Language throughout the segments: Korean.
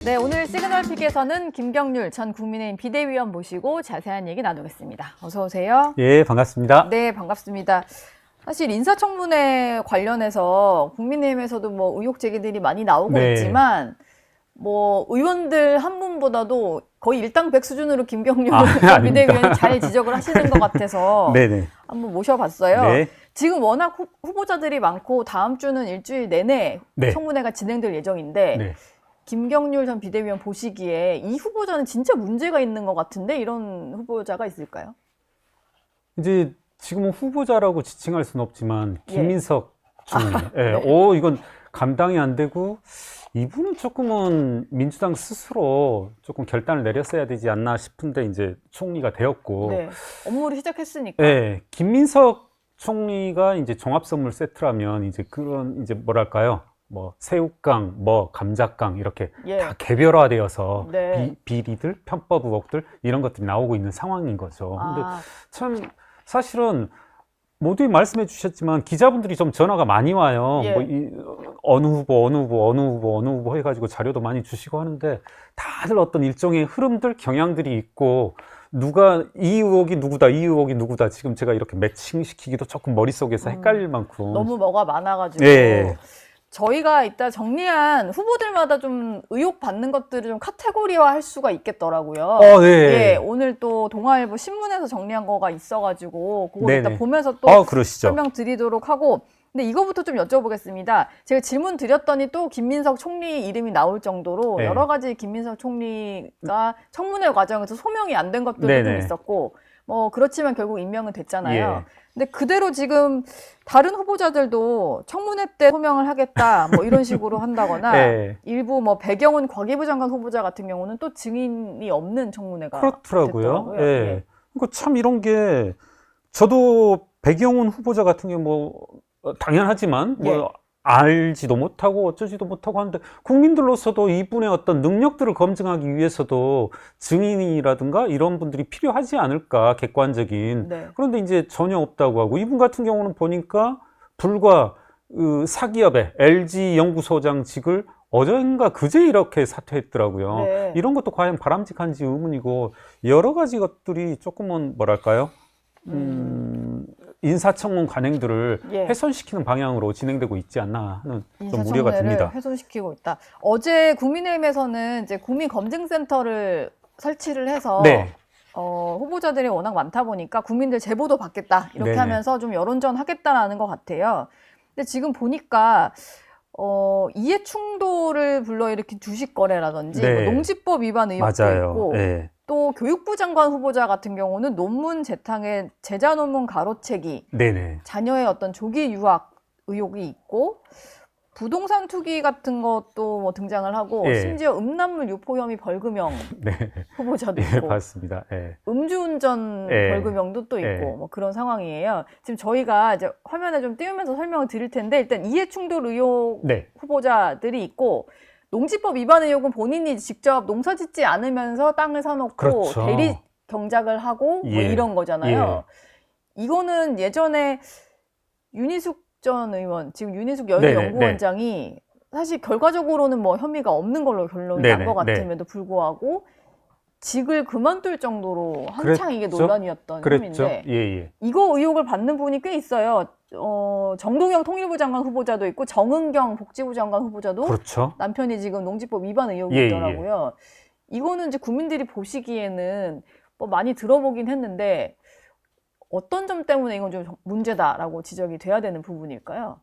네, 오늘 시그널픽에서는 김경률 전 국민의힘 비대위원 모시고 자세한 얘기 나누겠습니다. 어서 오세요. 예, 반갑습니다. 네, 반갑습니다. 사실 인사청문회 관련해서 국민의힘에서도 뭐 의혹 제기들이 많이 나오고 네. 있지만 뭐 의원들 한 분보다도 거의 일당백 수준으로 김경률 비대위원이 잘 지적을 하시는 것 같아서 네네. 한번 모셔봤어요. 네. 지금 워낙 후보자들이 많고 다음 주는 일주일 내내 네. 청문회가 진행될 예정인데 네. 김경률 전 비대위원 보시기에 이 후보자는 진짜 문제가 있는 것 같은데 이런 후보자가 있을까요? 이제 지금은 후보자라고 지칭할 수는 없지만 김민석 총리. 예. 네. 이건 감당이 안 되고 이분은 조금은 민주당 스스로 조금 결단을 내렸어야 되지 않나 싶은데 이제 총리가 되었고. 네. 업무를 시작했으니까. 예. 김민석 총리가 이제 종합선물 세트라면 이제 그런 이제 뭐랄까요? 뭐 새우깡, 뭐 감자깡 이렇게 다 개별화되어서 네. 비리들, 편법 의혹들 이런 것들이 나오고 있는 상황인 거죠. 근데 참 사실은 모두에 말씀해 주셨지만 기자분들이 좀 전화가 많이 와요. 뭐 어느 후보 해가지고 자료도 많이 주시고 하는데 다들 어떤 일종의 흐름들, 경향들이 있고 누가 이 의혹이 누구다 지금 제가 이렇게 매칭시키기도 조금 머릿속에서 헷갈릴 만큼 너무 뭐가 많아가지고 예. 저희가 이따 정리한 후보들마다 좀 의혹 받는 것들을 좀 카테고리화 할 수가 있겠더라고요. 네. 예, 오늘 또 동아일보 신문에서 정리한 거가 있어가지고 그거 이따 보면서 또 그러시죠. 설명드리도록 하고, 근데 이거부터 좀 여쭤보겠습니다. 제가 질문 드렸더니 또 김민석 총리 이름이 나올 정도로 여러 가지 김민석 총리가 청문회 과정에서 소명이 안 된 것들도 좀 있었고 뭐 그렇지만 결국 임명은 됐잖아요. 근데 그대로 지금 다른 후보자들도 청문회 때 소명을 하겠다 뭐 이런 식으로 한다거나 일부 뭐 배경훈 과기부 장관 후보자 같은 경우는 또 증인이 없는 청문회가 그렇더라고요. 예. 그러니까 참 이런 게 저도 배경훈 후보자 같은 경우 뭐 당연하지만 뭐 알지도 못하고 어쩌지도 못하고 하는데 국민들로서도 이분의 어떤 능력들을 검증하기 위해서도 증인이라든가 이런 분들이 필요하지 않을까, 객관적인. 그런데 이제 전혀 없다고 하고, 이분 같은 경우는 보니까 불과 사기업의 LG 연구소장직을 어젠가 그제 이렇게 사퇴했더라고요. 이런 것도 과연 바람직한지 의문이고, 여러 가지 것들이 조금은 뭐랄까요? 인사청문 관행들을 훼손시키는 방향으로 진행되고 있지 않나 하는 좀 우려가 듭니다. 훼손시키고 있다. 어제 국민의힘에서는 이제 국민검증센터를 설치를 해서 후보자들이 워낙 많다 보니까 국민들 제보도 받겠다 이렇게 하면서 좀 여론전 하겠다라는 것 같아요. 근데 지금 보니까 이해 충돌을 불러일으킨 주식 거래라든지 뭐 농지법 위반 의혹도 있고 또 교육부 장관 후보자 같은 경우는 논문 재탕에 제자 논문 가로채기, 자녀의 어떤 조기 유학 의혹이 있고 부동산 투기 같은 것도 뭐 등장을 하고 심지어 음란물 유포 혐의 벌금형 후보자도 있고 맞습니다. 음주운전 벌금형도 또 있고 뭐 그런 상황이에요. 지금 저희가 이제 화면에 좀 띄우면서 설명을 드릴 텐데 일단 이해충돌 의혹 후보자들이 있고 농지법 위반 의혹은 본인이 직접 농사 짓지 않으면서 땅을 사놓고 대리 경작을 하고 뭐 이런 거잖아요. 이거는 예전에 윤희숙 전 의원, 지금 윤희숙 여인연구원장이 사실 결과적으로는 뭐 혐의가 없는 걸로 결론이 난 것 같음에도 불구하고 직을 그만둘 정도로 한창 이게 논란이었던 혐의인데 이거 의혹을 받는 분이 꽤 있어요. 정동영 통일부 장관 후보자도 있고 정은경 복지부 장관 후보자도 남편이 지금 농지법 위반 의혹이 있더라고요. 이거는 이제 국민들이 보시기에는 뭐 많이 들어보긴 했는데 어떤 점 때문에 이건 좀 문제다라고 지적이 돼야 되는 부분일까요?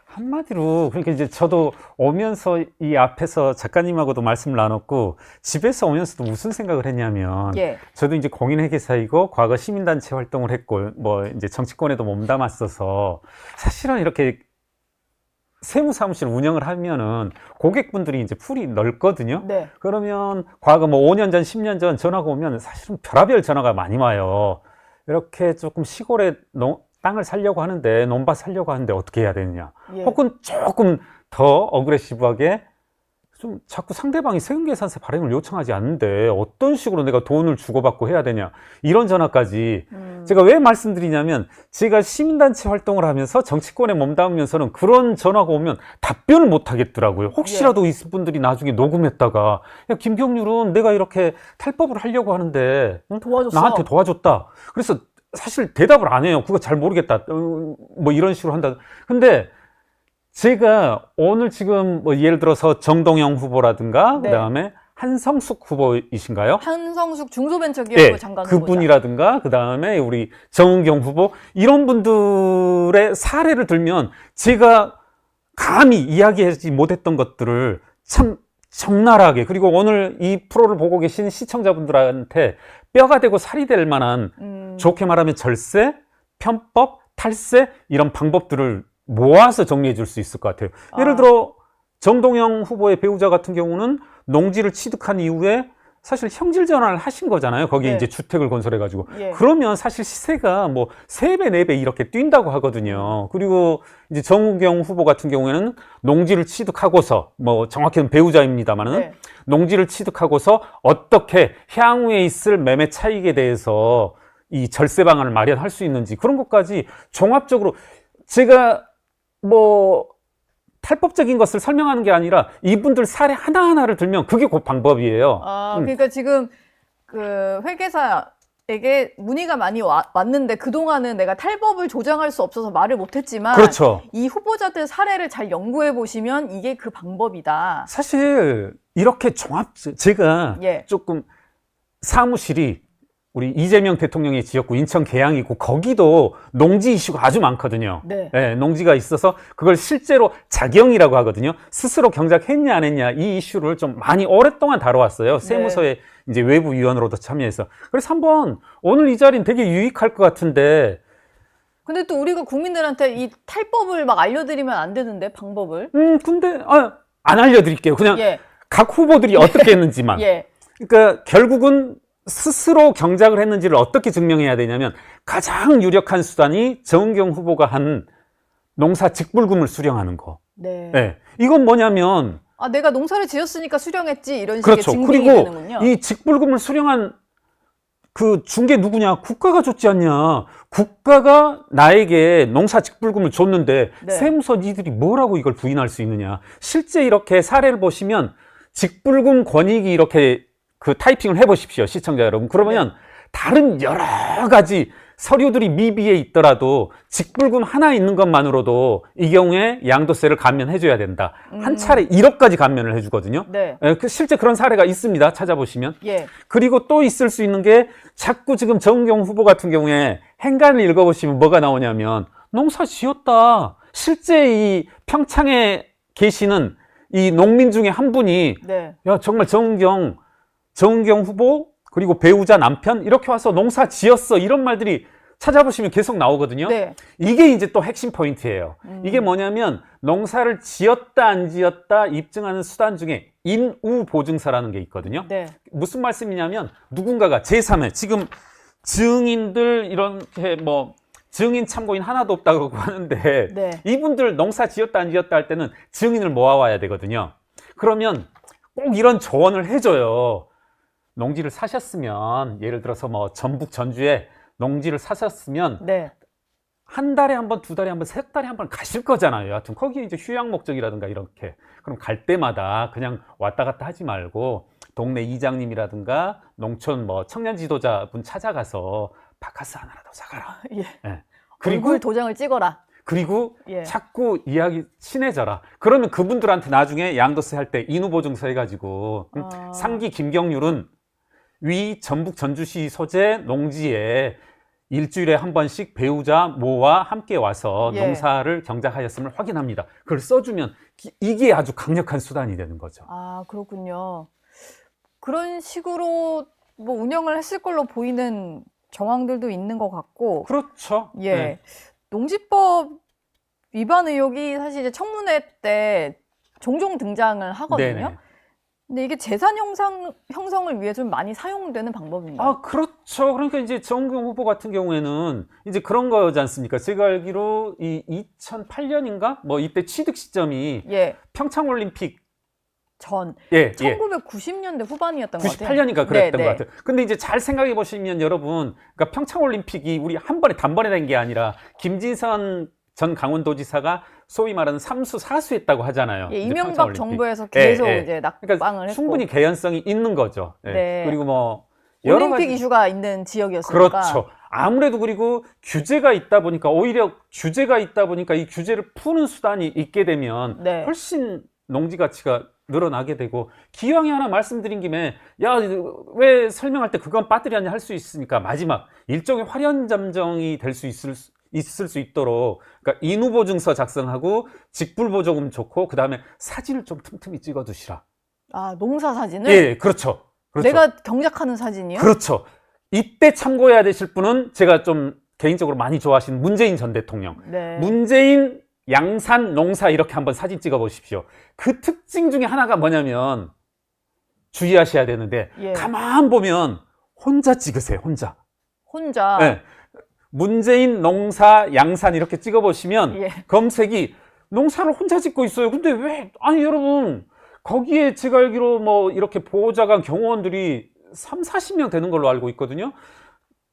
한마디로 그러니까 이제 저도 오면서 이 앞에서 작가님하고도 말씀을 나눴고 집에서 오면서도 무슨 생각을 했냐면 저도 이제 공인회계사이고 과거 시민단체 활동을 했고 뭐 이제 정치권에도 몸담았어서 사실은 이렇게 세무사무실 운영을 하면은 고객분들이 이제 풀이 넓거든요. 그러면 과거 뭐 5년 전, 10년 전 전화가 오면 사실은 별의별 전화가 많이 와요. 이렇게 조금 시골에 땅을 살려고 하는데, 논밭 살려고 하는데 어떻게 해야 되느냐. 혹은 조금 더 어그레시브하게 좀 자꾸 상대방이 세금계산세 발행을 요청하지 않는데 어떤 식으로 내가 돈을 주고받고 해야 되냐 이런 전화까지 제가 왜 말씀드리냐면 제가 시민단체 활동을 하면서 정치권에 몸담으면서는 그런 전화가 오면 답변을 못 하겠더라고요. 혹시라도 이 분들이 나중에 녹음했다가 야 김경률은 내가 이렇게 탈법을 하려고 하는데 도와줬어. 나한테 도와줬다. 그래서 사실 대답을 안 해요. 그거 잘 모르겠다. 뭐 이런 식으로 한다. 근데 제가 오늘 지금 뭐 예를 들어서 정동영 후보라든가 네. 그다음에 한성숙 후보이신가요? 한성숙 중소벤처기업부 장관 후보자. 그분이라든가 그다음에 우리 정은경 후보 이런 분들의 사례를 들면 제가 감히 이야기하지 못했던 것들을 참 적나라하게 그리고 오늘 이 프로를 보고 계신 시청자분들한테 뼈가 되고 살이 될 만한 좋게 말하면 절세, 편법, 탈세 이런 방법들을 모아서 정리해 줄 수 있을 것 같아요. 예를 들어 정동영 후보의 배우자 같은 경우는 농지를 취득한 이후에 사실 형질 전환을 하신 거잖아요. 거기에 네. 이제 주택을 건설해 가지고. 예. 그러면 사실 시세가 뭐 3배, 4배 이렇게 뛴다고 하거든요. 그리고 이제 정우경 후보 같은 경우에는 농지를 취득하고서 뭐 정확히는 배우자입니다만은 네. 농지를 취득하고서 어떻게 향후에 있을 매매 차익에 대해서 이 절세 방안을 마련할 수 있는지 그런 것까지 종합적으로 제가 뭐 탈법적인 것을 설명하는 게 아니라 이분들 사례 하나하나를 들면 그게 곧 방법이에요. 그러니까 지금 그 회계사에게 문의가 많이 왔는데 그동안은 내가 탈법을 조장할 수 없어서 말을 못했지만 그렇죠. 이 후보자들 사례를 잘 연구해 보시면 이게 그 방법이다. 사실 이렇게 제가 예. 조금 사무실이 우리 이재명 대통령의 지역구 인천 계양이고 거기도 농지 이슈가 아주 많거든요. 네. 네, 농지가 있어서 그걸 실제로 작용이라고 하거든요. 스스로 경작했냐 안 했냐 이 이슈를 좀 많이 오랫동안 다뤄왔어요. 세무서의 이제 외부 위원으로도 참여해서. 그래서 한번 오늘 이 자리는 되게 유익할 것 같은데. 근데 또 우리가 국민들한테 이 탈법을 막 알려드리면 안 되는데 방법을. 근데 안 알려드릴게요. 그냥 예. 각 후보들이 어떻게 했는지만. 예. 그러니까 결국은 스스로 경작을 했는지를 어떻게 증명해야 되냐면 가장 유력한 수단이 정은경 후보가 한 농사 직불금을 수령하는 거. 네. 네. 이건 뭐냐면 내가 농사를 지었으니까 수령했지 이런 식의 그렇죠. 증빙이 그리고 되는군요. 이 직불금을 수령한 그 준 게 누구냐? 국가가 줬지 않냐? 국가가 나에게 농사 직불금을 줬는데 네. 세무서 니들이 뭐라고 이걸 부인할 수 있느냐? 실제 이렇게 사례를 보시면 직불금 권익이 이렇게 그 타이핑을 해보십시오, 시청자 여러분. 그러면 다른 여러 가지 서류들이 미비해 있더라도 직불금 하나 있는 것만으로도 이 경우에 양도세를 감면해줘야 된다. 한 차례 1억까지 감면을 해주거든요. 네. 실제 그런 사례가 있습니다. 찾아보시면. 예. 그리고 또 있을 수 있는 게 자꾸 지금 정은경 후보 같은 경우에 행간을 읽어보시면 뭐가 나오냐면 농사 지었다. 실제 이 평창에 계시는 이 농민 중에 한 분이 네. 야 정말 정은경 후보 그리고 배우자 남편 이렇게 와서 농사 지었어 이런 말들이 찾아보시면 계속 나오거든요. 네. 이게 이제 또 핵심 포인트예요. 이게 뭐냐면 농사를 지었다 안 지었다 입증하는 수단 중에 인우보증서라는 게 있거든요. 네. 무슨 말씀이냐면 누군가가 제3의 지금 증인들 이렇게 뭐 증인 참고인 하나도 없다고 하는데 네. 이분들 농사 지었다 안 지었다 할 때는 증인을 모아와야 되거든요. 그러면 꼭 이런 조언을 해줘요. 농지를 사셨으면 예를 들어서 뭐 전북 전주에 농지를 사셨으면 네. 한 달에 한 번, 2달에 한 번, 3달에 한 번 가실 거잖아요. 여하튼 거기에 이제 휴양 목적이라든가 이렇게 그럼 갈 때마다 그냥 왔다 갔다 하지 말고 동네 이장님이라든가 농촌 뭐 청년 지도자분 찾아가서 바카스 하나라도 사가라. 예. 네. 얼굴 도장을 찍어라. 그리고 예. 자꾸 이야기 친해져라. 그러면 그분들한테 나중에 양도세 할 때 인후보증서 해가지고 3기 김경률은 위 전북 전주시 소재 농지에 일주일에 한 번씩 배우자 모와 함께 와서 예. 농사를 경작하였음을 확인합니다. 그걸 써주면 이게 아주 강력한 수단이 되는 거죠. 그렇군요. 그런 식으로 뭐 운영을 했을 걸로 보이는 정황들도 있는 것 같고. 그렇죠. 예. 네. 농지법 위반 의혹이 사실 이제 청문회 때 종종 등장을 하거든요. 네네. 근데 이게 재산 형성을 위해 좀 많이 사용되는 방법인가요? 그렇죠. 그러니까 이제 정은경 후보 같은 경우에는 이제 그런 거지 않습니까? 제가 알기로 이 2008년인가? 뭐 이때 취득 시점이 예. 평창올림픽 전. 예, 1990년대 후반이었던 것 같아요. 98년인가 그랬던 것 같아요. 근데 이제 잘 생각해 보시면 여러분, 그러니까 평창올림픽이 우리 한 번에 단번에 된 게 아니라 김진선 전 강원도지사가 소위 말하는 3수 4수 했다고 하잖아요. 예, 이명박 정부에서 계속 이제 낙방을 그러니까 했고. 충분히 개연성이 있는 거죠. 예. 네. 그리고 뭐 여러 올림픽 가지... 이슈가 있는 지역이었으니까. 그렇죠. 아무래도 그리고 규제가 있다 보니까 오히려 규제가 있다 보니까 이 규제를 푸는 수단이 있게 되면 네. 훨씬 농지 가치가 늘어나게 되고, 기왕에 하나 말씀드린 김에 야 왜 설명할 때 그건 빠뜨리 하냐 할 수 있으니까 마지막 일종의 화련잠정이 될 수 있을 수 있도록, 그러니까 인후보증서 작성하고 직불보조금 좋고, 그 다음에 사진을 좀 틈틈이 찍어 두시라. 아, 농사 사진을? 예, 그렇죠. 내가 경작하는 사진이요? 그렇죠. 이때 참고해야 되실 분은 제가 좀 개인적으로 많이 좋아하시는 문재인 전 대통령. 네. 문재인 양산 농사 이렇게 한번 사진 찍어 보십시오. 그 특징 중에 하나가 뭐냐면 주의하셔야 되는데, 예. 가만 보면 혼자 찍으세요. 혼자. 네. 문재인 농사 양산 이렇게 찍어 보시면 예. 검색이 농사를 혼자 짓고 있어요. 근데 왜, 아니 여러분, 거기에 제가 알기로 뭐 이렇게 보호자가 경호원들이 30-40명 되는 걸로 알고 있거든요.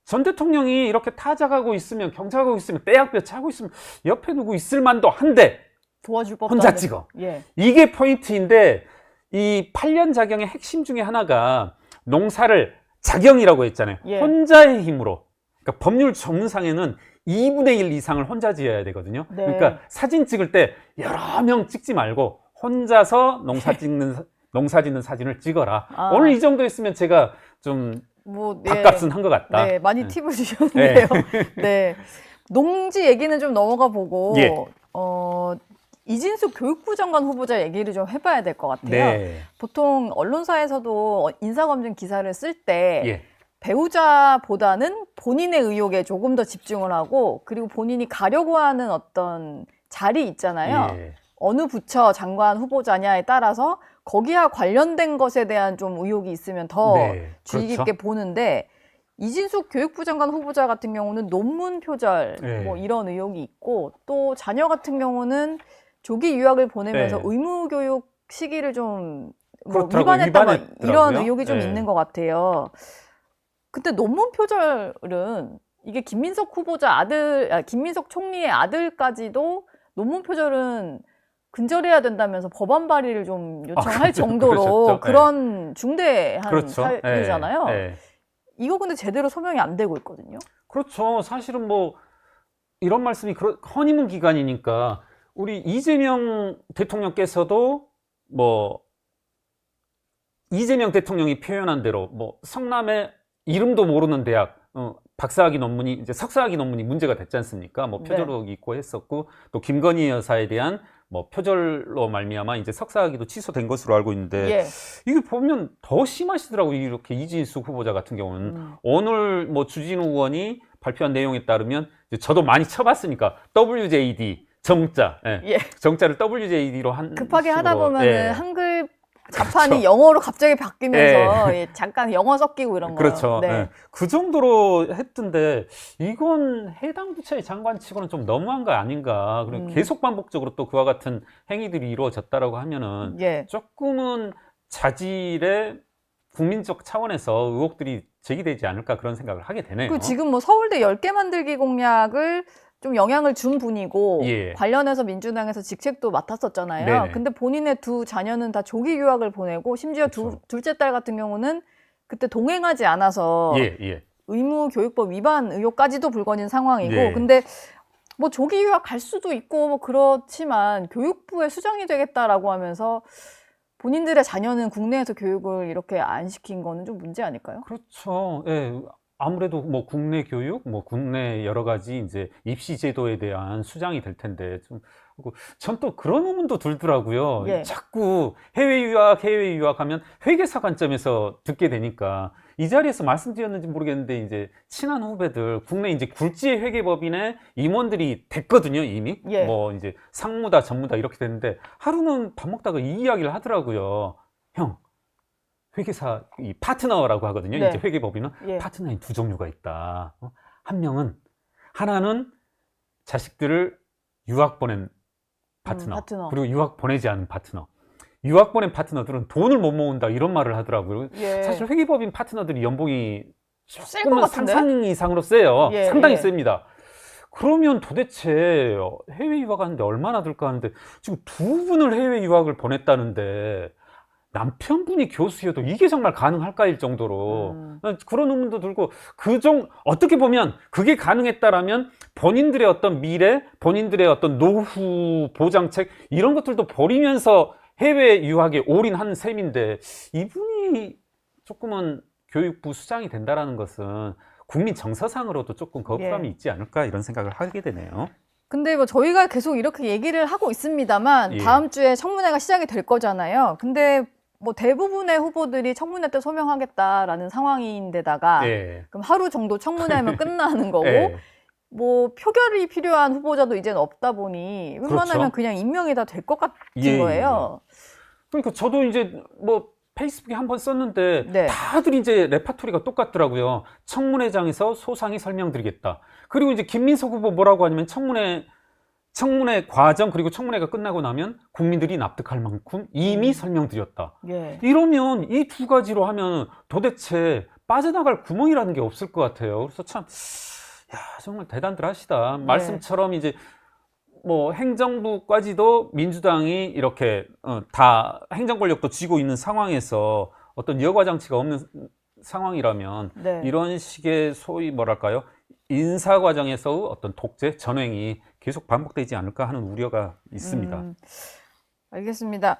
전 대통령이 이렇게 타작하고 있으면, 경작하고 있으면, 떼약볕하고 있으면 옆에 누구 있을 만도 한데 도와줄 법도 혼자 한데. 찍어. 예. 이게 포인트인데, 이 8년 자경의 핵심 중에 하나가 농사를 자경이라고 했잖아요. 예. 혼자의 힘으로. 그러니까 법률 전문상에는 2분의 1 이상을 혼자 지어야 되거든요. 네. 그러니까 사진 찍을 때 여러 명 찍지 말고 혼자서 농사 짓는 사진을 찍어라. 아. 오늘 이 정도 했으면 제가 좀 밥값은 한 것 같다. 네, 많이 팁을 주셨는데요. 네. 농지 얘기는 좀 넘어가 보고, 예. 이진숙 교육부 장관 후보자 얘기를 좀 해봐야 될 것 같아요. 네. 보통 언론사에서도 인사검증 기사를 쓸 때 예. 배우자보다는 본인의 의혹에 조금 더 집중을 하고, 그리고 본인이 가려고 하는 어떤 자리 있잖아요. 예. 어느 부처 장관 후보자냐에 따라서 거기와 관련된 것에 대한 좀 의혹이 있으면 더 주의 깊게 그렇죠. 보는데, 이진숙 교육부 장관 후보자 같은 경우는 논문 표절 뭐 이런 의혹이 있고, 또 자녀 같은 경우는 조기 유학을 보내면서 의무 교육 시기를 좀 뭐 위반했다 이런 의혹이 좀 있는 것 같아요. 근데 논문 표절은 이게 김민석 김민석 총리의 아들까지도 논문 표절은 근절해야 된다면서 법안 발의를 좀 요청할 정도로 그런 중대한 사유잖아요. 이거 근데 제대로 소명이 안 되고 있거든요. 그렇죠. 사실은 뭐 이런 말씀이 허니문 기간이니까 우리 이재명 대통령께서도 뭐 이재명 대통령이 표현한 대로 뭐 성남의 이름도 모르는 대학 박사학위 논문이 이제 석사학위 논문이 문제가 됐지 않습니까? 뭐 표절 의혹이 있고 했었고, 또 김건희 여사에 대한 뭐 표절로 말미암아 이제 석사학위도 취소된 것으로 알고 있는데, 이게 보면 더 심하시더라고요. 이렇게 이진숙 후보자 같은 경우는 오늘 뭐 주진우 의원이 발표한 내용에 따르면, 이제 저도 많이 쳐봤으니까 WJD 정자, 정자를 WJD로 한 급하게 하다 보면은 한글 자판이 영어로 갑자기 바뀌면서 잠깐 영어 섞이고 이런 거. 그렇죠. 그 정도로 했던데, 이건 해당 부처의 장관치고는 좀 너무한 거 아닌가. 그리고 계속 반복적으로 또 그와 같은 행위들이 이루어졌다라고 하면은 조금은 자질의 국민적 차원에서 의혹들이 제기되지 않을까, 그런 생각을 하게 되네요. 그 지금 뭐 서울대 10개 만들기 공약을 좀 영향을 준 분이고, 관련해서 민주당에서 직책도 맡았었잖아요. 네네. 근데 본인의 두 자녀는 다 조기 유학을 보내고, 심지어 둘째 딸 같은 경우는 그때 동행하지 않아서 의무 교육법 위반 의혹까지도 불거진 상황이고, 근데 뭐 조기 유학 갈 수도 있고 뭐 그렇지만 교육부의 수장이 되겠다라고 하면서 본인들의 자녀는 국내에서 교육을 이렇게 안 시킨 거는 좀 문제 아닐까요? 그렇죠. 아무래도 뭐 국내 교육, 뭐 국내 여러 가지 이제 입시 제도에 대한 수장이 될 텐데, 전 또 그런 의문도 들더라고요. 자꾸 해외 유학 하면 회계사 관점에서 듣게 되니까, 이 자리에서 말씀드렸는지 모르겠는데, 이제 친한 후배들 국내 이제 굴지의 회계법인의 임원들이 됐거든요, 이미. 뭐 이제 상무다 전무다 이렇게 됐는데, 하루는 밥 먹다가 이 이야기를 하더라고요. 형, 회계사 이 파트너라고 하거든요. 이제 회계법인은 파트너인 두 종류가 있다. 하나는 자식들을 유학 보낸 파트너, 그리고 유학 보내지 않은 파트너. 유학 보낸 파트너들은 돈을 못 모은다 이런 말을 하더라고요. 예. 사실 회계법인 파트너들이 연봉이 셀것 조금은 같은데? 상상 이상으로 세요. 예, 상당히 예. 셉니다. 그러면 도대체 해외 유학 하는데 얼마나 들까 하는데 지금 두 분을 해외 유학을 보냈다는데 남편분이 교수여도 이게 정말 가능할까일 정도로 그런 의문도 들고 어떻게 보면 그게 가능했다라면 본인들의 어떤 미래, 본인들의 어떤 노후 보장책 이런 것들도 버리면서 해외 유학에 올인한 셈인데 이분이 조금은 교육부 수장이 된다라는 것은 국민 정서상으로도 조금 거부감이 예. 있지 않을까 이런 생각을 하게 되네요. 근데 뭐 저희가 계속 이렇게 얘기를 하고 있습니다만 예. 다음 주에 청문회가 시작이 될 거잖아요. 근데 뭐 대부분의 후보들이 청문회 때 소명하겠다라는 상황인데다가 예. 그럼 하루 정도 청문회하면 끝나는 거고 예. 뭐 표결이 필요한 후보자도 이제는 없다 보니 웬만하면 그렇죠. 그냥 임명이 다 될 것 같은 예. 거예요. 그러니까 저도 이제 뭐 페이스북에 한번 썼는데 네. 다들 이제 레파토리가 똑같더라고요. 청문회장에서 소상히 설명드리겠다. 그리고 이제 김민석 후보 뭐라고 하냐면 청문회 과정 그리고 청문회가 끝나고 나면 국민들이 납득할 만큼 이미 설명드렸다. 예. 이러면 이 두 가지로 하면 도대체 빠져나갈 구멍이라는 게 없을 것 같아요. 그래서 참, 야, 정말 대단들 하시다. 말씀처럼 이제 뭐 행정부까지도 민주당이 이렇게 다 행정 권력도 쥐고 있는 상황에서 어떤 여과 장치가 없는 상황이라면 네. 이런 식의 소위 뭐랄까요? 인사 과정에서 어떤 독재, 전횡이 계속 반복되지 않을까 하는 우려가 있습니다. 알겠습니다.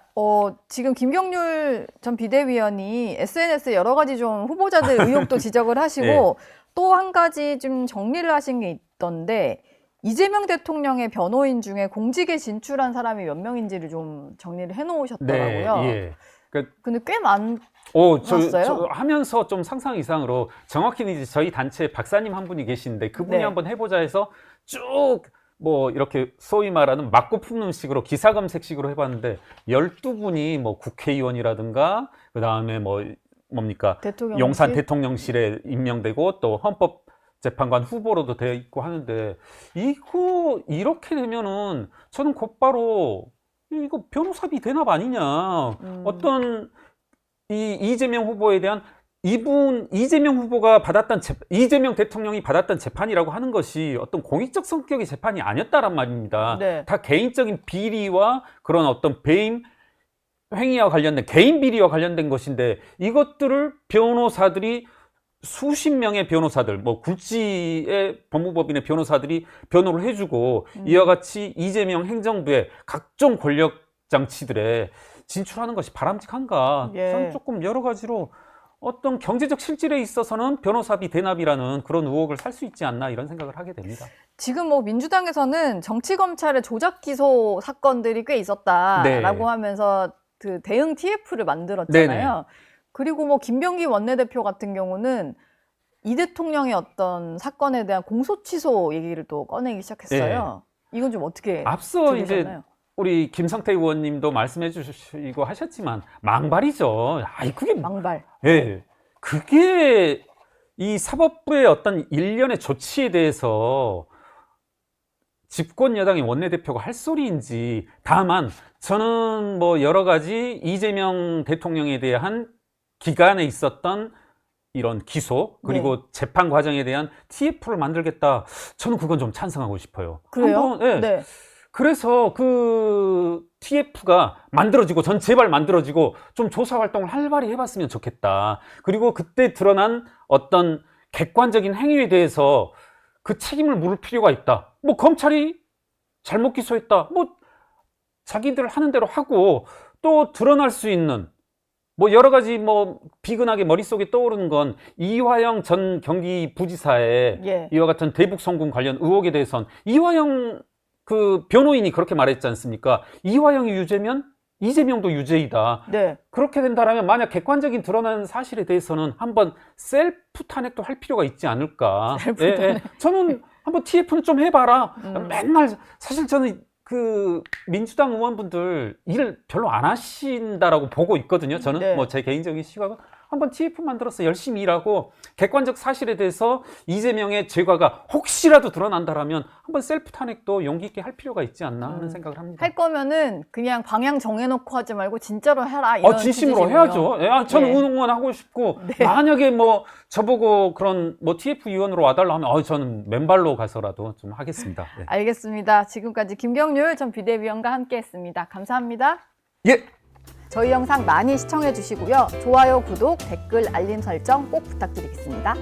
지금 김경률 전 비대위원이 SNS에 여러 가지 좀 후보자들 의혹도 지적을 하시고 네. 또 한 가지 좀 정리를 하신 게 있던데 이재명 대통령의 변호인 중에 공직에 진출한 사람이 몇 명인지를 좀 정리를 해놓으셨더라고요. 네, 예. 근데 꽤 많았어요. 저 하면서 좀 상상 이상으로 정확히는 이제 저희 단체 박사님 한 분이 계시는데 그분이 네. 한번 해보자 해서 쭉 뭐 이렇게 소위 말하는 맞고 푸는 식으로 기사 검색식으로 해봤는데 12분이 뭐 국회의원이라든가 그 다음에 뭡니까 대통령실? 용산 대통령실에 임명되고 또 헌법재판관 후보로도 되어 있고 하는데 이거 이렇게 되면은 저는 곧바로 이거 변호사비 대납 아니냐 어떤 이재명 후보에 대한 이재명 후보가 받았던 이재명 대통령이 받았던 재판이라고 하는 것이 어떤 공익적 성격의 재판이 아니었다란 말입니다. 네. 다 개인적인 비리와 그런 어떤 배임 행위와 관련된 개인 비리와 관련된 것인데 이것들을 변호사들이 수십 명의 변호사들, 뭐 굴지의 법무법인의 변호사들이 변호를 해주고 이와 같이 이재명 행정부의 각종 권력 장치들에 진출하는 것이 바람직한가? 예. 저는 조금 여러 가지로 어떤 경제적 실질에 있어서는 변호사비 대납이라는 그런 의혹을 살 수 있지 않나 이런 생각을 하게 됩니다. 지금 뭐 민주당에서는 정치검찰의 조작 기소 사건들이 꽤 있었다라고 하면서 그 대응 TF를 만들었잖아요. 네네. 그리고 뭐 김병기 원내대표 같은 경우는 이 대통령의 어떤 사건에 대한 공소 취소 얘기를 또 꺼내기 시작했어요. 이건 좀 어떻게 앞서 들으셨나요? 이제 우리 김성태 의원님도 말씀해 주시고 하셨지만 망발이죠. 그게 망발. 예. 그게 이 사법부의 어떤 일련의 조치에 대해서 집권 여당의 원내대표가 할 소리인지 다만 저는 뭐 여러 가지 이재명 대통령에 대한 기간에 있었던 이런 기소 그리고 재판 과정에 대한 TF를 만들겠다. 저는 그건 좀 찬성하고 싶어요. 그래요? 네. 그래서 그 TF가 만들어지고 전 제발 만들어지고 좀 조사 활동을 활발히 해봤으면 좋겠다. 그리고 그때 드러난 어떤 객관적인 행위에 대해서 그 책임을 물을 필요가 있다. 뭐 검찰이 잘못 기소했다. 뭐 자기들 하는 대로 하고 또 드러날 수 있는 뭐 여러 가지 뭐 비근하게 머릿속에 떠오르는 건 이화영 전 경기부지사의 이와 같은 대북 송금 관련 의혹에 대해선 이화영 그 변호인이 그렇게 말했지 않습니까? 이화영이 유죄면 이재명도 유죄이다. 네. 그렇게 된다면 만약 객관적인 드러나는 사실에 대해서는 한번 셀프 탄핵도 할 필요가 있지 않을까. 저는 한번 TF는 좀 해봐라. 맨날 사실 저는 그 민주당 의원분들 일을 별로 안 하신다라고 보고 있거든요. 저는 뭐 제 개인적인 시각은 한번 TF 만들어서 열심히 일하고 객관적 사실에 대해서 이재명의 죄과가 혹시라도 드러난다라면 한번 셀프 탄핵도 용기 있게 할 필요가 있지 않나 하는 생각을 합니다. 할 거면은 그냥 방향 정해놓고 하지 말고 진짜로 해라 이런 진심으로 취지시군요. 해야죠. 저는 네. 응원하고 싶고 네. 만약에 뭐 저보고 그런 뭐 TF 위원으로 와달라 하면 저는 맨발로 가서라도 좀 하겠습니다. 네. 알겠습니다. 지금까지 김경률 전 비대위원과 함께했습니다. 감사합니다. 예. 저희 영상 많이 시청해 주시고요. 좋아요, 구독, 댓글, 알림 설정 꼭 부탁드리겠습니다.